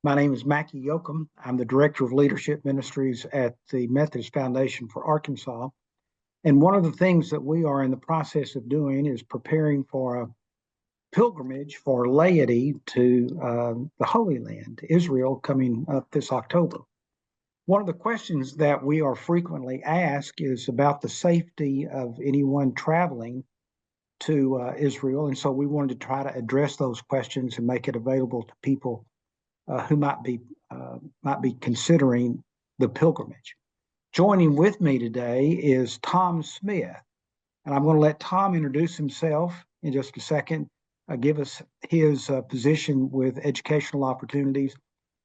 My name is Mackey Yokem. I'm the Director of Leadership Ministries at the Methodist Foundation for Arkansas. And one of the things that we are in the process of doing is preparing for a pilgrimage for laity to the Holy Land, Israel, coming up this October. One of the questions that we are frequently asked is about the safety of anyone traveling to Israel. And so we wanted to try to address those questions and make it available to people who might be considering the pilgrimage. Joining with me today is Tom Smith, and I'm going to let Tom introduce himself in just a second, give us his position with educational opportunities,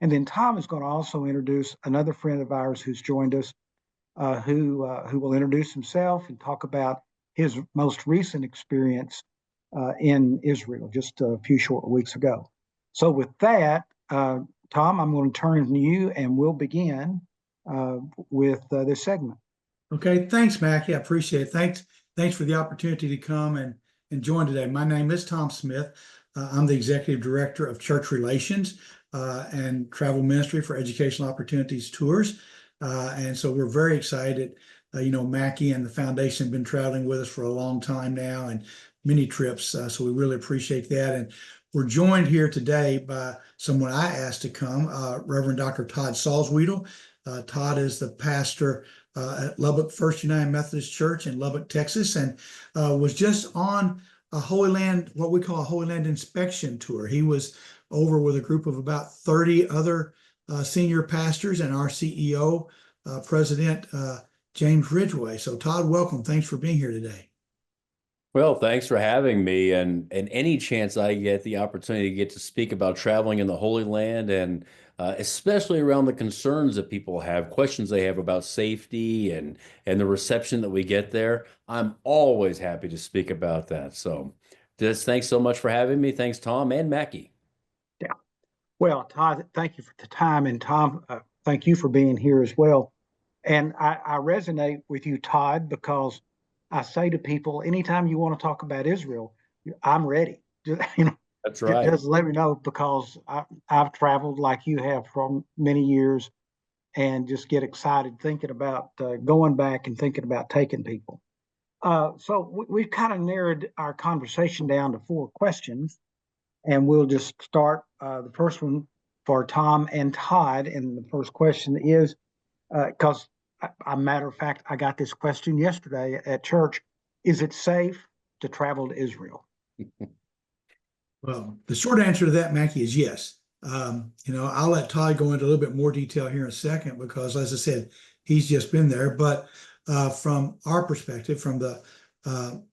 and then Tom is going to also introduce another friend of ours who's joined us, who will introduce himself and talk about his most recent experience in Israel just a few short weeks ago. So with that, Tom, I'm going to turn to you and we'll begin with this segment. Okay, thanks, Mackey. I appreciate it. Thanks for the opportunity to come and join today. My name is Tom Smith. I'm the Executive Director of Church Relations and Travel Ministry for Educational Opportunities Tours. And so we're very excited. Mackey and the foundation have been traveling with us for a long time now and many trips. So we really appreciate that. And we're joined here today by someone I asked to come, Reverend Dr. Todd Salzwedel. Todd is the pastor at Lubbock First United Methodist Church in Lubbock, Texas, and was just on a Holy Land, what we call a Holy Land inspection tour. He was over with a group of about 30 other senior pastors and our CEO, President James Ridgway. So Todd, welcome. Thanks for being here today. Well, thanks for having me, and any chance I get the opportunity to get to speak about traveling in the Holy Land, and especially around the concerns that people have, questions they have about safety and the reception that we get there, I'm always happy to speak about that. So just thanks so much for having me. Thanks, Tom and Mackey. Yeah. Well, Todd, thank you for the time, and Tom, thank you for being here as well. And I resonate with you, Todd, because I say to people, anytime you want to talk about Israel, I'm ready. That's right. Just let me know, because I've traveled like you have for many years, and just get excited thinking about going back and thinking about taking people. So we've kind of narrowed our conversation down to 4 questions, and we'll just start the first one for Tom and Todd. And the first question is, because a matter of fact, I got this question yesterday at church: is it safe to travel to Israel? Well, the short answer to that, Mackey, is yes. I'll let Todd go into a little bit more detail here in a second, because, as I said, he's just been there. But from our perspective, from the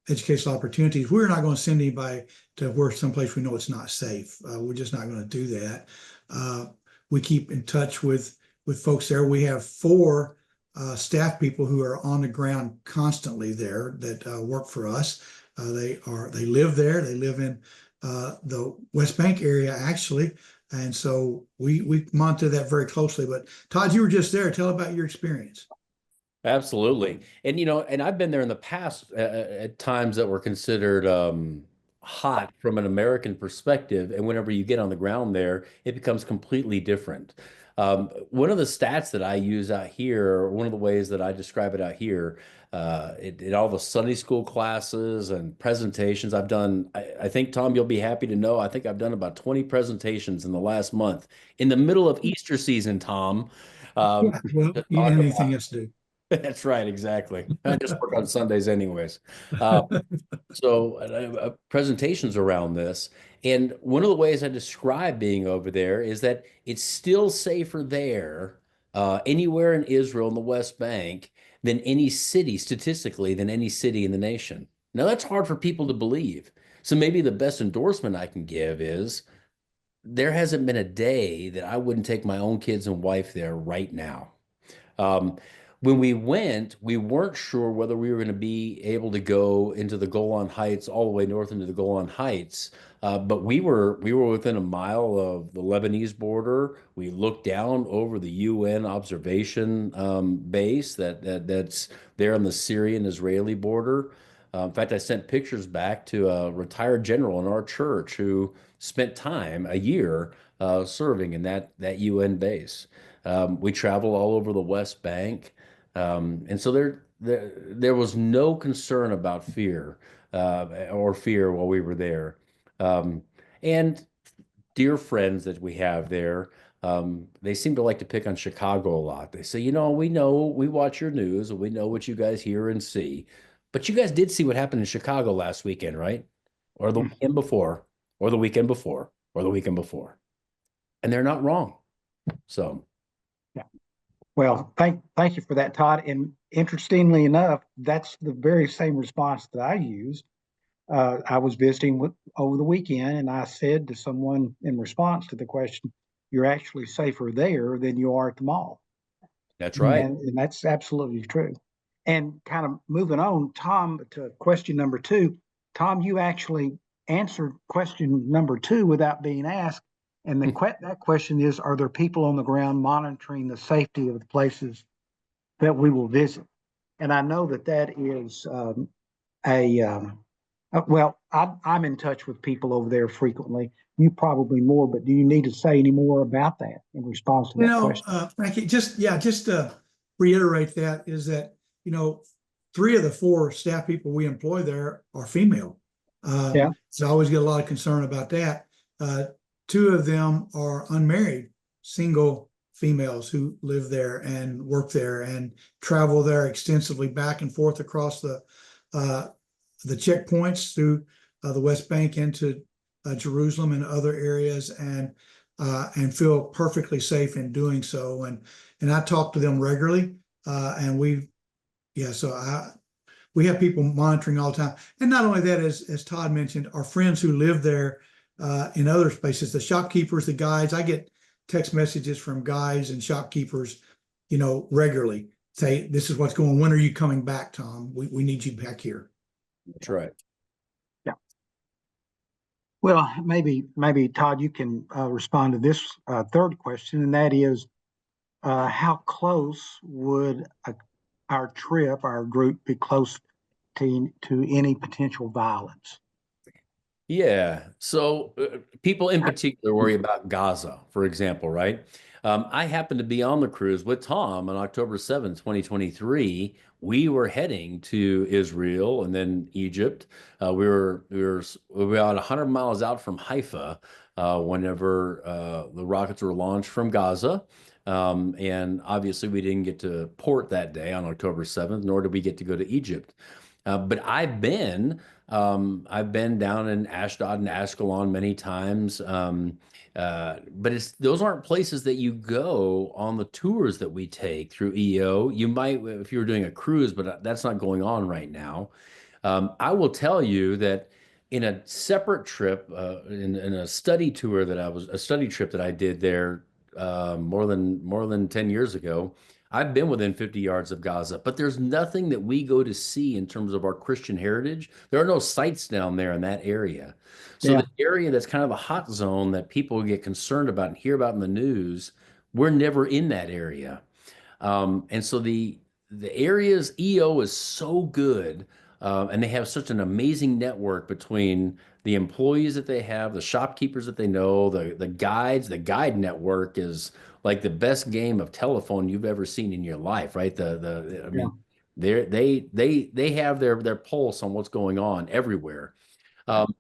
educational opportunities, we're not going to send anybody to where someplace we know it's not safe. We're just not going to do that. We keep in touch with folks there. We have 4 staff people who are on the ground constantly there that work for us. They live there. They live in the West Bank area, actually. And so we monitor that very closely. But Todd, you were just there. Tell about your experience. Absolutely. And, and I've been there in the past at times that were considered hot from an American perspective. And whenever you get on the ground there, it becomes completely different. One of the stats that I use out here, or one of the ways that I describe it out here, in all the Sunday school classes and presentations I've done, I think, Tom, you'll be happy to know, I think I've done about 20 presentations in the last month in the middle of Easter season, Tom. Yeah, well, you didn't have anything else to do. That's right, exactly. I just work on Sundays anyways. So presentations around this. And one of the ways I describe being over there is that it's still safer there, anywhere in Israel in the West Bank, than any city, statistically, than any city in the nation. Now, that's hard for people to believe. So maybe the best endorsement I can give is there hasn't been a day that I wouldn't take my own kids and wife there right now. When we went, we weren't sure whether we were going to be able to go into the Golan Heights, all the way north into the Golan Heights. But we were within a mile of the Lebanese border. We looked down over the UN observation base that's there on the Syrian-Israeli border. In fact, I sent pictures back to a retired general in our church who spent time, a year, serving in that UN base. We travel all over the West Bank, and so there was no concern about fear or fear while we were there. Um, and dear friends that we have there, they seem to like to pick on Chicago a lot. They say, we know, we watch your news and we know what you guys hear and see. But you guys did see what happened in Chicago last weekend, right? Or the weekend before, or the weekend before, or the weekend before. And they're not wrong. So, Yeah. Well, thank you for that, Todd. And interestingly enough, that's the very same response that I used. I was visiting over the weekend, and I said to someone in response to the question, "You're actually safer there than you are at the mall," that's right. and that's absolutely true. And kind of moving on, Tom, to question number two. Tom, you actually answered question number two without being asked. And that question is, are there people on the ground monitoring the safety of the places that we will visit? And I know that is well, I'm in touch with people over there frequently. You probably more, but do you need to say any more about that in response to that question? Frankie, just to reiterate that is that, 3 of the 4 staff people we employ there are female. Yeah. So I always get a lot of concern about that. 2 of them are unmarried, single females who live there and work there and travel there extensively back and forth across the checkpoints through the West Bank into Jerusalem and other areas, and feel perfectly safe in doing so. And I talk to them regularly, and we have people monitoring all the time. And not only that, as Todd mentioned, our friends who live there in other spaces, the shopkeepers, the guides. I get text messages from guides and shopkeepers, regularly. Say, this is what's going on. When are you coming back, Tom? We need you back here. That's right. Yeah. Well, maybe Todd, you can respond to this third question, and that is, how close would our group, be close to any potential violence? Yeah. So people in particular worry about Gaza, for example, right? I happened to be on the cruise with Tom on October 7th, 2023. We were heading to Israel and then Egypt. We were about 100 miles out from Haifa whenever the rockets were launched from Gaza. And obviously, we didn't get to port that day on October 7th, nor did we get to go to Egypt. But I've been down in Ashdod and Ashkelon many times. But those aren't places that you go on the tours that we take through EO. You might if you were doing a cruise, but that's not going on right now. I will tell you that in a separate trip, in a study tour a study trip that I did there more than 10 years ago. I've been within 50 yards of Gaza, but there's nothing that we go to see in terms of our Christian heritage. There are no sites down there in that area. So Yeah. the area that's kind of a hot zone that people get concerned about and hear about in the news, we're never in that area. And so the areas EO is so good, and they have such an amazing network between the employees that they have, the shopkeepers that they know, the guides. The guide network is like the best game of telephone you've ever seen in your life, right? I Yeah. mean, they have their pulse on what's going on everywhere. Um,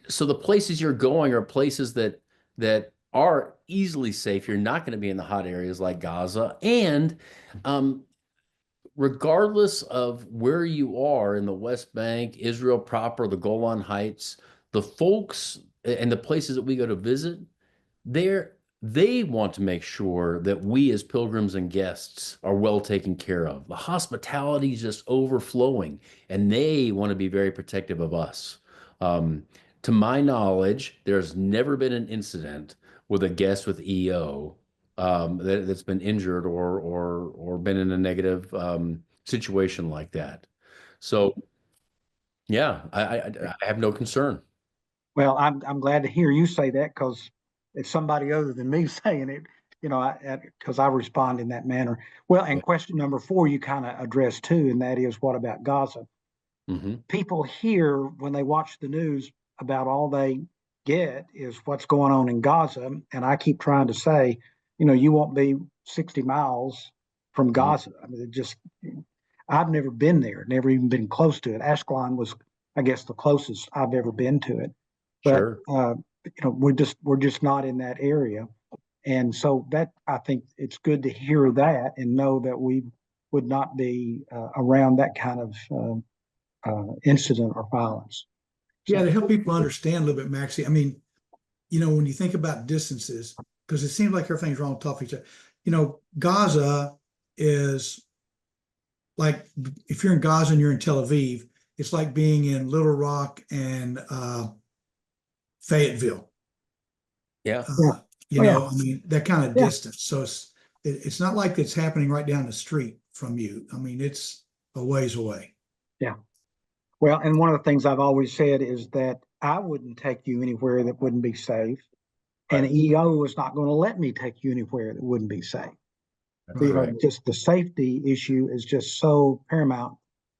so the places you're going are places that are easily safe. You're not going to be in the hot areas like Gaza, and um, regardless of where you are in the West Bank, Israel proper, the Golan Heights, the folks and the places that we go to visit, they're they want to make sure that we as pilgrims and guests are well taken care of. The hospitality is just overflowing, and they want to be very protective of us. Um, to my knowledge, there's never been an incident with a guest with EO that's been injured or been in a negative situation like that. So yeah, I have no concern. Well, I'm glad to hear you say that, because it's somebody other than me saying it, because I respond in that manner. Well, and question number 4, you kind of addressed too, and that is, what about Gaza? Hmm. People hear when they watch the news about all they get is what's going on in Gaza. And I keep trying to say, you won't be 60 miles from Gaza. I mean, I've never been there, never even been close to it. Ashkelon was, I guess, the closest I've ever been to it. But, Sure. we're just not in that area. And so that, I think it's good to hear that and know that we would not be around that kind of incident or violence. Yeah, to help people understand a little bit, Maxie. I mean, when you think about distances, because it seems like everything's wrong on top of each other. Gaza is like, if you're in Gaza and you're in Tel Aviv, it's like being in Little Rock and Fayetteville. Yeah. I mean, that kind of Yeah. distance. So it's not like it's happening right down the street from you. I mean, it's a ways away. Yeah. Well, and one of the things I've always said is that I wouldn't take you anywhere that wouldn't be safe. And Right. EO is not going to let me take you anywhere that wouldn't be safe. That's right. Just the safety issue is just so paramount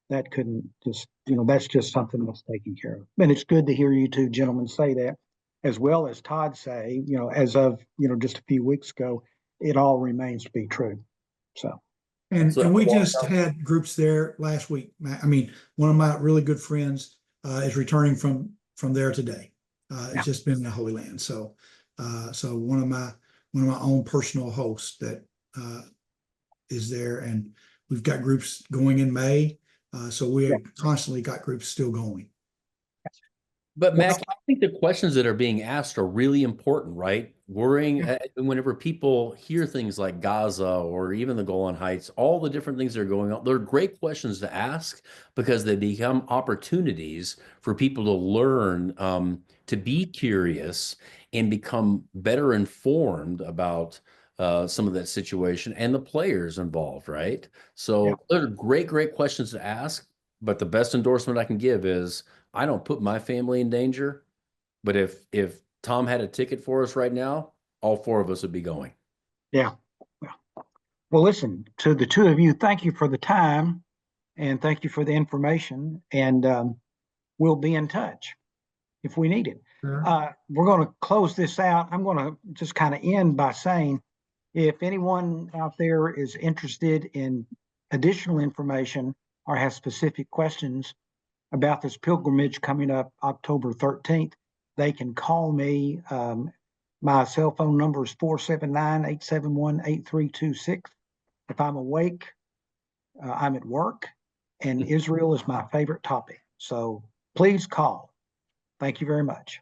that couldn't just, that's just something that's taken care of. And it's good to hear you two gentlemen say that, as well as Todd say, as of, just a few weeks ago, it all remains to be true. So. And we just had groups there last week. I mean, one of my really good friends is returning from there today. It's just been in the Holy Land. So one of my own personal hosts that is there, and we've got groups going in May. So we have constantly got groups still going. But Mac, I think the questions that are being asked are really important, right? Worrying whenever people hear things like Gaza or even the Golan Heights, all the different things that are going on, they're great questions to ask because they become opportunities for people to learn, to be curious and become better informed about some of that situation and the players involved, right? So those are great questions to ask. But the best endorsement I can give is I don't put my family in danger, but if Tom had a ticket for us right now, all four of us would be going. Yeah. Well, listen, to the two of you, thank you for the time and thank you for the information. And we'll be in touch if we need it. We're going to close this out. I'm going to just kind of end by saying, if anyone out there is interested in additional information or has specific questions about this pilgrimage coming up October 13th, they can call me. My cell phone number is 479-871-8326. If I'm awake, I'm at work, and Israel is my favorite topic. So please call. Thank you very much.